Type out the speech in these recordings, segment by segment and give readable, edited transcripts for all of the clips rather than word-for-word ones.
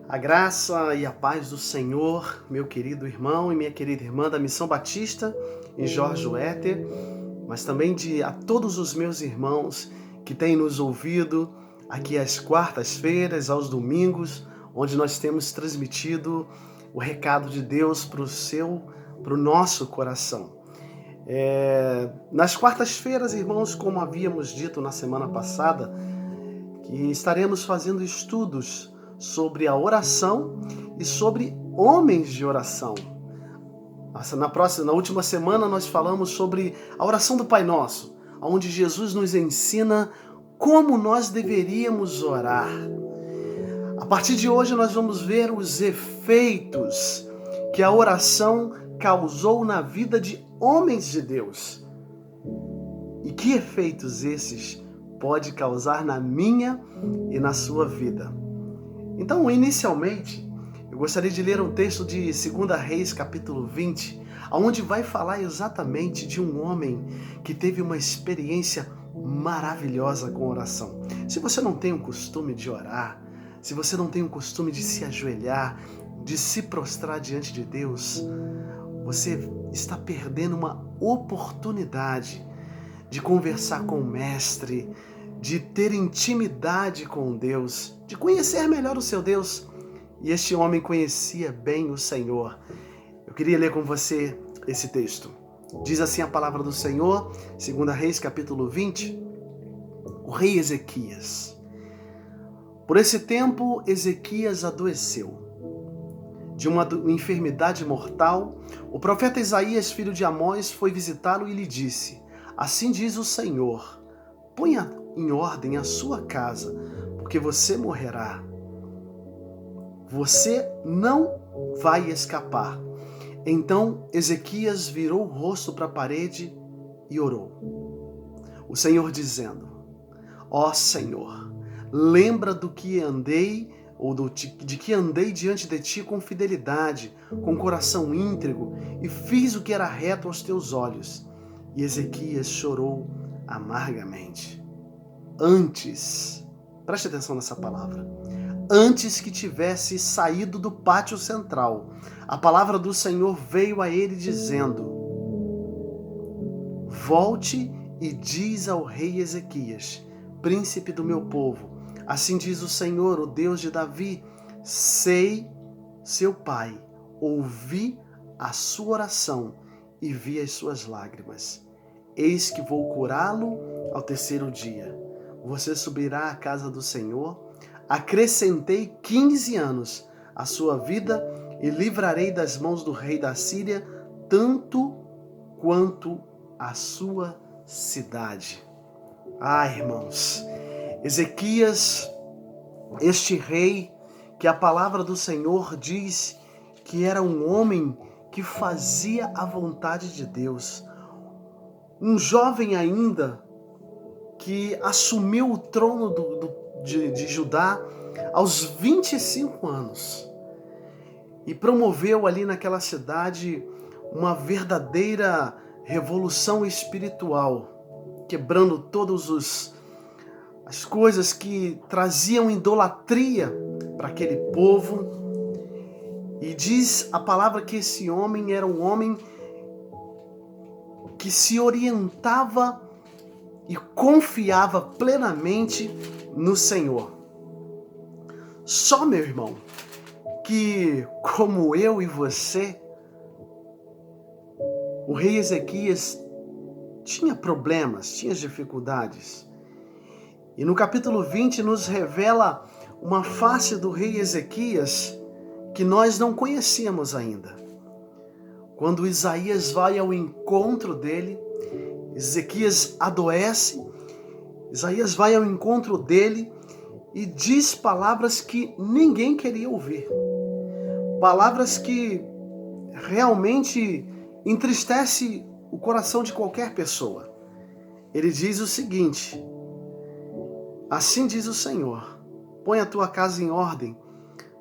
A graça e a paz do Senhor, meu querido irmão e minha querida irmã da Missão Batista em Jorge Wetter, mas também a todos os meus irmãos que têm nos ouvido aqui às quartas-feiras, aos domingos, onde nós temos transmitido o recado de Deus para o nosso coração. Nas quartas-feiras, irmãos, como havíamos dito na semana passada, que estaremos fazendo estudos sobre a oração e sobre homens de oração. Na última semana nós falamos sobre a oração do Pai Nosso, onde Jesus nos ensina como nós deveríamos orar. A partir de hoje nós vamos ver os efeitos que a oração causou na vida de homens de Deus. E que efeitos esses pode causar na minha e na sua vida. Então, inicialmente, eu gostaria de ler um texto de 2 Reis, capítulo 20, onde vai falar exatamente de um homem que teve uma experiência maravilhosa com oração. Se você não tem o costume de orar, se você não tem o costume de se ajoelhar, de se prostrar diante de Deus, você está perdendo uma oportunidade de conversar com o Mestre, de ter intimidade com Deus, de conhecer melhor o seu Deus. E este homem conhecia bem o Senhor. Eu queria ler com você esse texto. Diz assim a palavra do Senhor, 2 Reis, capítulo 20, o rei Ezequias. Por esse tempo, Ezequias adoeceu de uma enfermidade mortal. O profeta Isaías, filho de Amós, foi visitá-lo e lhe disse: assim diz o Senhor, ponha em ordem a sua casa, porque você morrerá. Você não vai escapar. Então Ezequias virou o rosto para a parede e orou. O Senhor dizendo: ó Senhor, lembra do que andei, de que andei diante de ti com fidelidade, com coração íntegro, e fiz o que era reto aos teus olhos. E Ezequias chorou amargamente. Antes, preste atenção nessa palavra, antes que tivesse saído do pátio central, a palavra do Senhor veio a ele dizendo: volte e diz ao rei Ezequias, príncipe do meu povo, assim diz o Senhor, o Deus de Davi, sei, seu pai, ouvi a sua oração e vi as suas lágrimas. Eis que vou curá-lo ao terceiro dia. Você subirá à casa do Senhor. Acrescentei 15 anos à sua vida e livrarei das mãos do rei da Síria tanto quanto a sua cidade. Irmãos, Ezequias, este rei que a palavra do Senhor diz que era um homem que fazia a vontade de Deus, um jovem ainda que assumiu o trono de Judá aos 25 anos e promoveu ali naquela cidade uma verdadeira revolução espiritual, quebrando todas as coisas que traziam idolatria para aquele povo. E diz a palavra que esse homem era um homem que se orientava e confiava plenamente no Senhor. Só, meu irmão, que como eu e você, o rei Ezequias tinha problemas, tinha dificuldades. E no capítulo 20 nos revela uma face do rei Ezequias que nós não conhecíamos ainda. Quando Isaías vai ao encontro dele, Ezequias adoece, Isaías vai ao encontro dele e diz palavras que ninguém queria ouvir. Palavras que realmente entristecem o coração de qualquer pessoa. Ele diz o seguinte: assim diz o Senhor, põe a tua casa em ordem,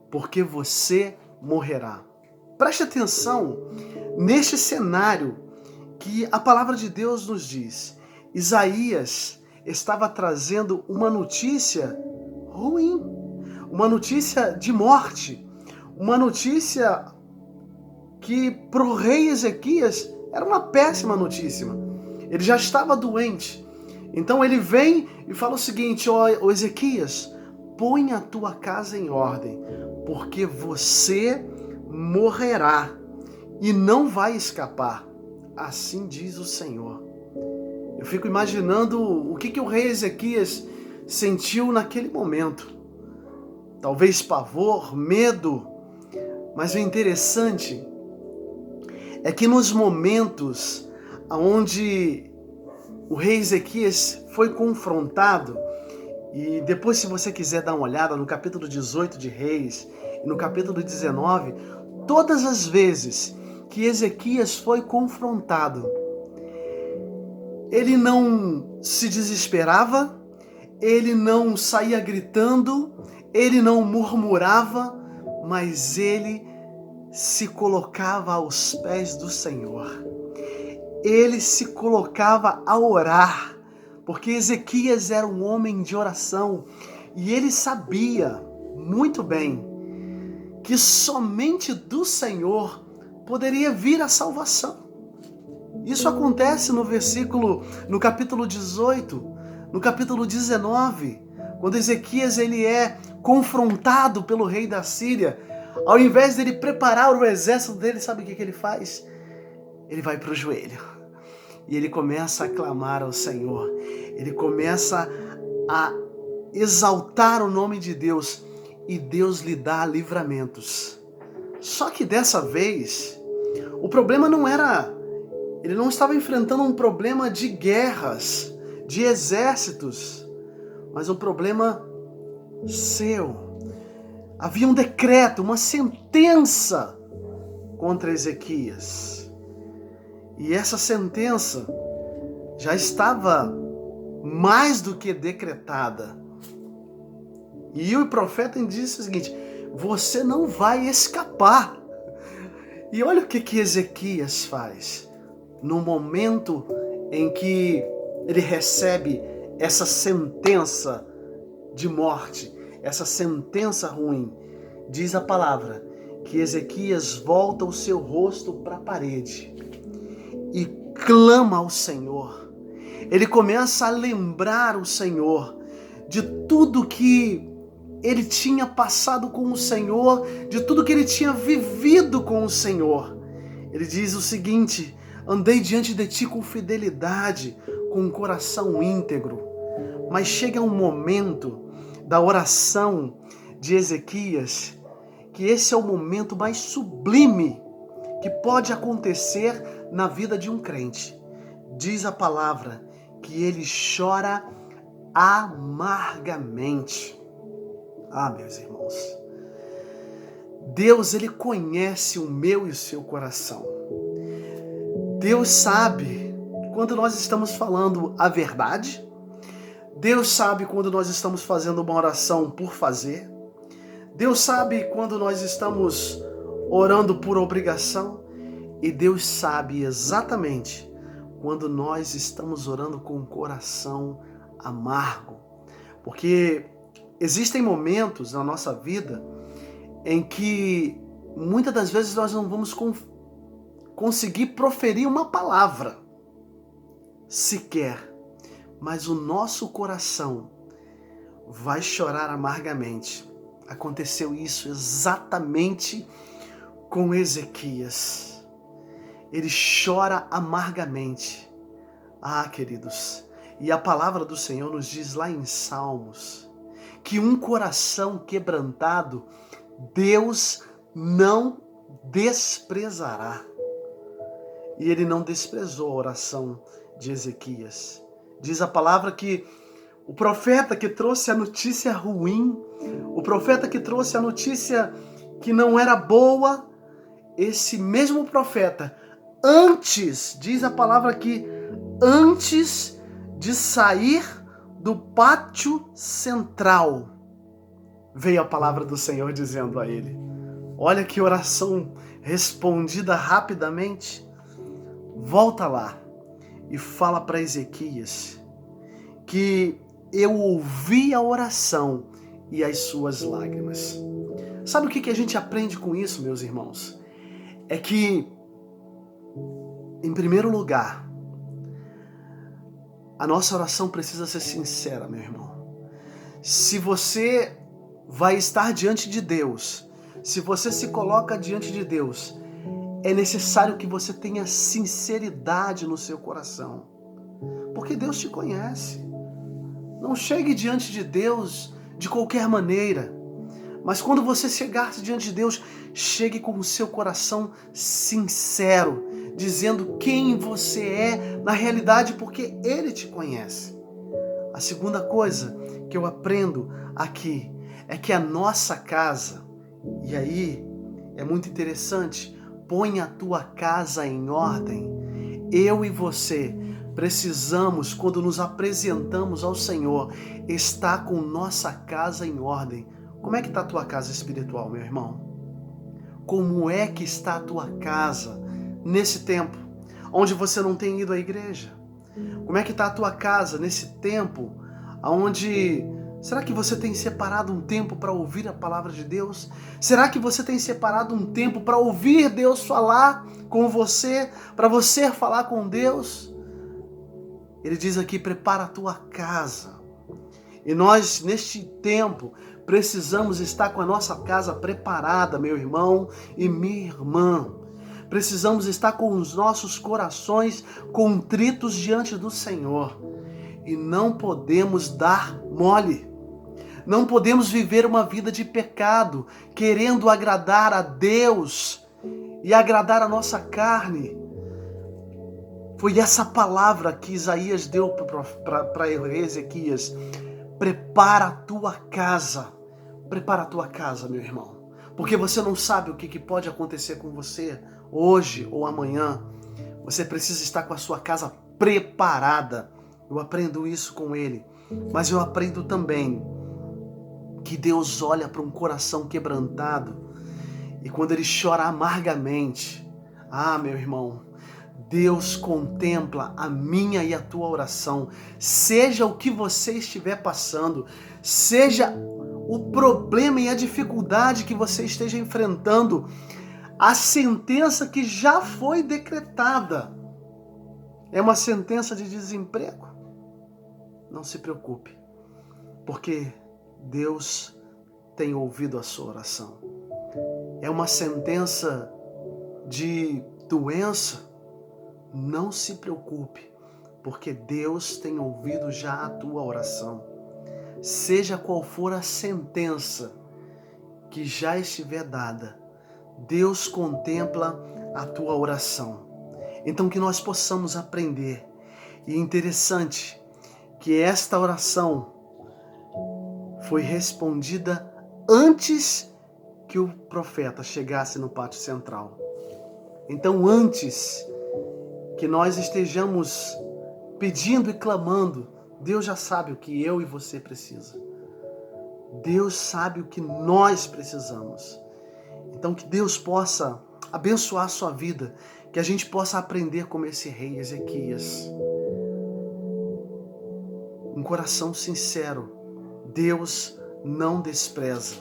porque você morrerá. Preste atenção neste cenário que a palavra de Deus nos diz. Isaías estava trazendo uma notícia ruim, uma notícia de morte, uma notícia que para o rei Ezequias era uma péssima notícia. Ele já estava doente. Então ele vem e fala o seguinte: ó Ezequias, põe a tua casa em ordem, porque você morrerá e não vai escapar. Assim diz o Senhor. Eu fico imaginando o que o rei Ezequias sentiu naquele momento. Talvez pavor, medo, mas o interessante é que nos momentos onde o rei Ezequias foi confrontado, e depois, se você quiser dar uma olhada no capítulo 18 de Reis e no capítulo 19, todas as vezes que Ezequias foi confrontado, ele não se desesperava, ele não saía gritando, ele não murmurava, mas ele se colocava aos pés do Senhor. Ele se colocava a orar, porque Ezequias era um homem de oração e ele sabia muito bem que somente do Senhor poderia vir a salvação. Isso acontece no capítulo 18, no capítulo 19, quando Ezequias ele é confrontado pelo rei da Síria. Ao invés dele preparar o exército dele, sabe o que ele faz? Ele vai para o joelho e ele começa a clamar ao Senhor. Ele começa a exaltar o nome de Deus e Deus lhe dá livramentos. Só que dessa vez, o problema não era... Ele não estava enfrentando um problema de guerras, de exércitos, mas um problema seu. Havia um decreto, uma sentença contra Ezequias. E essa sentença já estava mais do que decretada. E o profeta disse o seguinte: você não vai escapar. E olha o que Ezequias faz. No momento em que ele recebe essa sentença de morte, essa sentença ruim, diz a palavra que Ezequias volta o seu rosto para a parede e clama ao Senhor. Ele começa a lembrar o Senhor de tudo que ele tinha passado com o Senhor, de tudo que ele tinha vivido com o Senhor. Ele diz o seguinte: andei diante de ti com fidelidade, com um coração íntegro. Mas chega um momento da oração de Ezequias, que esse é o momento mais sublime que pode acontecer na vida de um crente. Diz a palavra que ele chora amargamente. Ah, meus irmãos, Deus, ele conhece o meu e o seu coração. Deus sabe quando nós estamos falando a verdade. Deus sabe quando nós estamos fazendo uma oração por fazer. Deus sabe quando nós estamos orando por obrigação. E Deus sabe exatamente quando nós estamos orando com o coração amargo. Porque existem momentos na nossa vida em que muitas das vezes nós não vamos conseguir proferir uma palavra sequer, mas o nosso coração vai chorar amargamente. Aconteceu isso exatamente com Ezequias. Ele chora amargamente. Ah, queridos, e a palavra do Senhor nos diz lá em Salmos que um coração quebrantado Deus não desprezará. E ele não desprezou a oração de Ezequias. Diz a palavra que o profeta que trouxe a notícia ruim, o profeta que trouxe a notícia que não era boa, esse mesmo profeta, diz a palavra aqui, antes de sair do pátio central, veio a palavra do Senhor dizendo a ele: olha que oração respondida rapidamente. Volta lá e fala para Ezequias que eu ouvi a oração e as suas lágrimas. Sabe o que a gente aprende com isso, meus irmãos? É que, em primeiro lugar, a nossa oração precisa ser sincera, meu irmão. Se você vai estar diante de Deus, se você se coloca diante de Deus, é necessário que você tenha sinceridade no seu coração, porque Deus te conhece. Não chegue diante de Deus de qualquer maneira, mas quando você chegar diante de Deus, chegue com o seu coração sincero, dizendo quem você é na realidade, porque Ele te conhece. A segunda coisa que eu aprendo aqui é que a nossa casa, e aí é muito interessante, põe a tua casa em ordem. Eu e você precisamos, quando nos apresentamos ao Senhor, estar com nossa casa em ordem. Como é que está a tua casa espiritual, meu irmão? Como é que está a tua casa nesse tempo onde você não tem ido à igreja? Como é que está a tua casa nesse tempo onde... Será que você tem separado um tempo para ouvir a palavra de Deus? Será que você tem separado um tempo para ouvir Deus falar com você, para você falar com Deus? Ele diz aqui, prepara a tua casa. E nós, neste tempo, precisamos estar com a nossa casa preparada, meu irmão e minha irmã. Precisamos estar com os nossos corações contritos diante do Senhor. E não podemos dar mole. Não podemos viver uma vida de pecado, querendo agradar a Deus e agradar a nossa carne. Foi essa palavra que Isaías deu para Ezequias. Prepara a tua casa. Prepara a tua casa, meu irmão. Porque você não sabe o que pode acontecer com você hoje ou amanhã. Você precisa estar com a sua casa preparada. Eu aprendo isso com ele. Mas eu aprendo também que Deus olha para um coração quebrantado e quando ele chora amargamente, meu irmão, Deus contempla a minha e a tua oração. Seja o que você estiver passando, seja o problema e a dificuldade que você esteja enfrentando, a sentença que já foi decretada é uma sentença de desemprego. Não se preocupe, porque Deus tem ouvido a sua oração. É uma sentença de doença. Não se preocupe, porque Deus tem ouvido já a tua oração. Seja qual for a sentença que já estiver dada, Deus contempla a tua oração. Então que nós possamos aprender. E é interessante que esta oração foi respondida antes que o profeta chegasse no pátio central. Então, antes que nós estejamos pedindo e clamando, Deus já sabe o que eu e você precisa. Deus sabe o que nós precisamos. Então, que Deus possa abençoar a sua vida, que a gente possa aprender como esse rei Ezequias. Um coração sincero, Deus não despreza.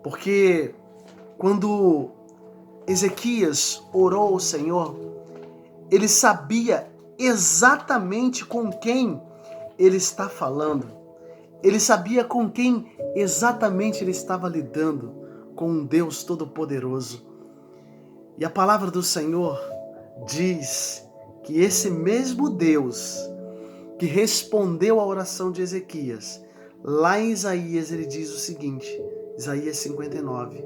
Porque quando Ezequias orou ao Senhor, ele sabia exatamente com quem ele está falando. Ele sabia com quem exatamente ele estava lidando, com um Deus Todo-Poderoso. E a palavra do Senhor diz que esse mesmo Deus que respondeu à oração de Ezequias, lá em Isaías ele diz o seguinte, Isaías 59,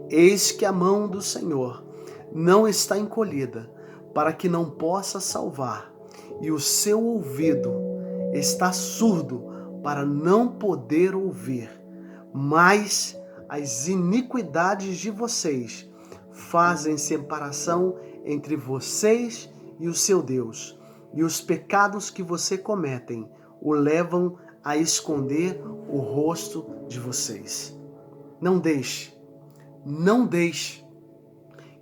eis que a mão do Senhor não está encolhida para que não possa salvar, e o seu ouvido está surdo para não poder ouvir, mas as iniquidades de vocês fazem separação entre vocês e o seu Deus, e os pecados que você cometem o levam a esconder o rosto de vocês. Não deixe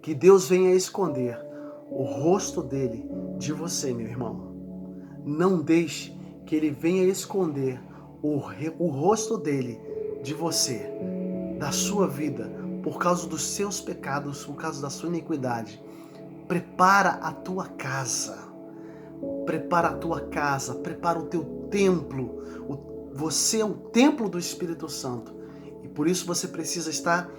que Deus venha esconder o rosto dele de você, meu irmão. Não deixe que ele venha esconder o rosto dele de você, da sua vida, por causa dos seus pecados, por causa da sua iniquidade. Prepara a tua casa. Prepara a tua casa, prepara o teu templo. Você é o templo do Espírito Santo e por isso você precisa estar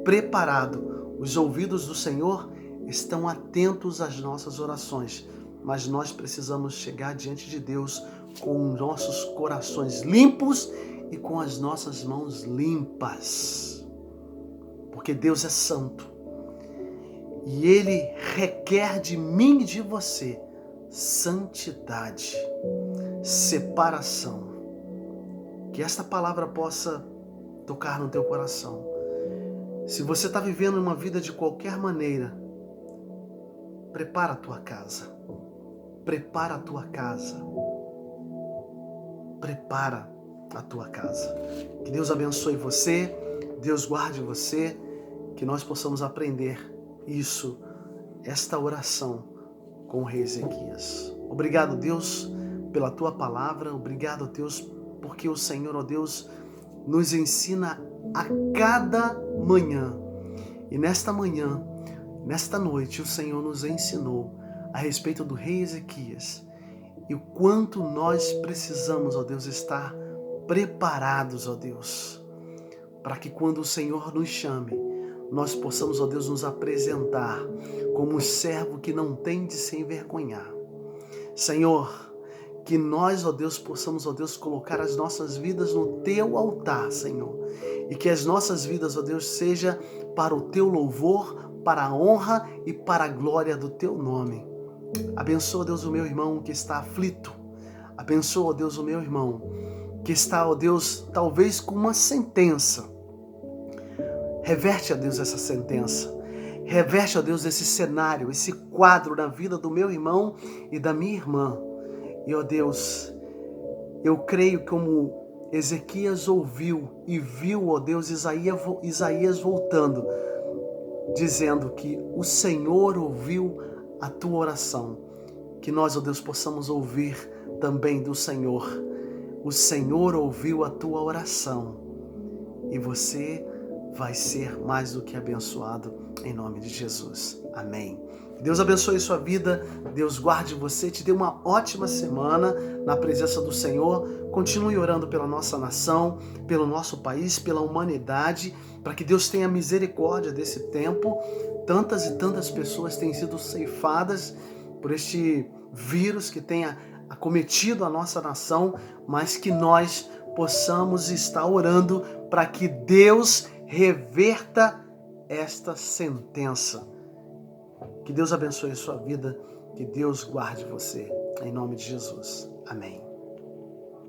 preparado. Os ouvidos do Senhor estão atentos às nossas orações, mas nós precisamos chegar diante de Deus com nossos corações limpos e com as nossas mãos limpas, porque Deus é santo e Ele requer de mim e de você santidade, separação. Que esta palavra possa tocar no teu coração. Se você está vivendo uma vida de qualquer maneira, prepara a tua casa. Prepara a tua casa. Prepara a tua casa. Que Deus abençoe você, Deus guarde você, que nós possamos aprender isso, esta oração com o rei Ezequias. Obrigado, Deus, pela tua palavra. Obrigado, Deus, porque o Senhor, ó Deus, nos ensina a cada manhã. E nesta manhã, nesta noite, o Senhor nos ensinou a respeito do rei Ezequias e o quanto nós precisamos, ó Deus, estar preparados, ó Deus, para que quando o Senhor nos chame, nós possamos, ó Deus, nos apresentar como um servo que não tem de se envergonhar. Senhor, que nós, ó Deus, possamos, ó Deus, colocar as nossas vidas no teu altar, Senhor. E que as nossas vidas, ó Deus, seja para o teu louvor, para a honra e para a glória do teu nome. Abençoa, Deus, o meu irmão que está aflito. Abençoa, ó Deus, o meu irmão que está, ó Deus, talvez com uma sentença. Reverte, ó Deus, essa sentença. Reverte, ó Deus, esse cenário, esse quadro na vida do meu irmão e da minha irmã. E, ó Deus, eu creio como Ezequias ouviu e viu, ó Deus, Isaías voltando, dizendo que o Senhor ouviu a tua oração. Que nós, ó Deus, possamos ouvir também do Senhor. O Senhor ouviu a tua oração e você vai ser mais do que abençoado em nome de Jesus. Amém. Deus abençoe sua vida, Deus guarde você, te dê uma ótima semana na presença do Senhor. Continue orando pela nossa nação, pelo nosso país, pela humanidade, para que Deus tenha misericórdia desse tempo. Tantas e tantas pessoas têm sido ceifadas por este vírus que tem acometido a nossa nação, mas que nós possamos estar orando para que Deus reverta esta sentença. Que Deus abençoe a sua vida, que Deus guarde você, em nome de Jesus. Amém.